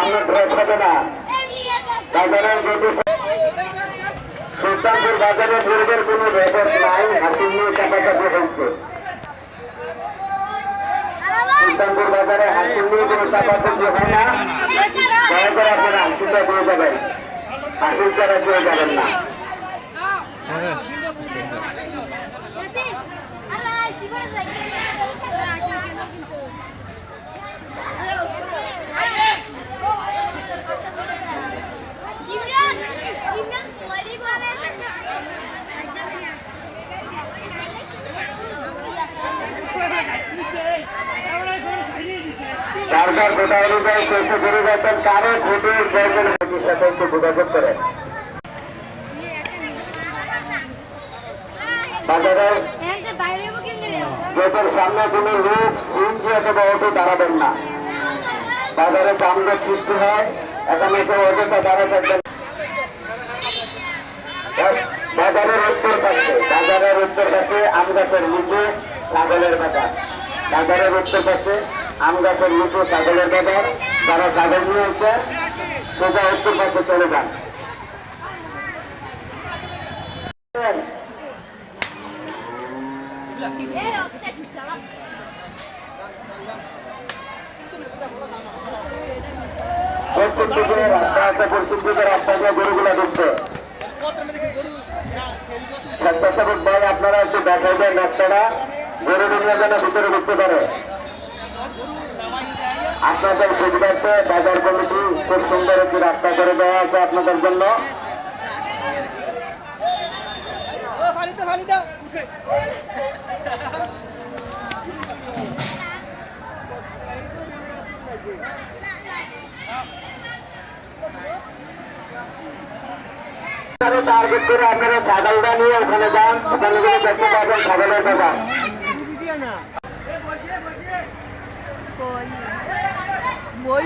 সামনে ড্রেস হবে না। বাজারের যদি সুলতানপুর বাজারের গরিবের কোনো রেকর্ড নাই, হাসিল নিয়ে চাপাচাপি হয়েছে। সুলতানপুর বাজারে হাসিল নিয়ে কোনো চাপাচাপি হয় না। দয়া করে আপনারা হাসিলটা দিয়ে যাবেন, হাসিল ছাড়া দিয়ে যাবেন না। সরকার কোথা অনুযায়ী শেষে করে যাচ্ছেন, কারো ভোটের প্রয়োজন ভোটের সাথে একটু যোগাযোগ করে। বাজারের গেটের সামনে কোনো লোক সিএনজি অথবা অটো দাঁড়াবেন না। বাজারে যানজট সৃষ্টি হয়, এখানে কেউ অটোটা দাঁড়া থাকবেন। বাজারের উত্তর পাশে আম গাছের নিচে ছাগলের বাজার। বাজারের উত্তর পাশে আম গাছের নিচে ছাগলের বাজার। যারা ছাগল নিয়ে এসে সোজা উত্তর পাশে চলে যান। পশ্চিম দিকে রাস্তা আছে, পশ্চিম দিকে রাস্তা দিয়ে গরুগুলা ঢুকছে। স্বেচ্ছাসেবক ভাই আপনারা একটু দেখাই দেন রাস্তাটা, গরু ঢুকলে যেন ভিতরে ঢুকতে পারে। আপনাদের সুবিধার্থে বাজার কমিটি খুব সুন্দর একটি রাস্তা করে দেওয়া আছে আপনাদের জন্য। টার্গেট করে আপনারা ছাগলটা নিয়ে ওখানে যান, ওখানে গিয়ে দেখতে পাবেন ছাগলের বাজার। বই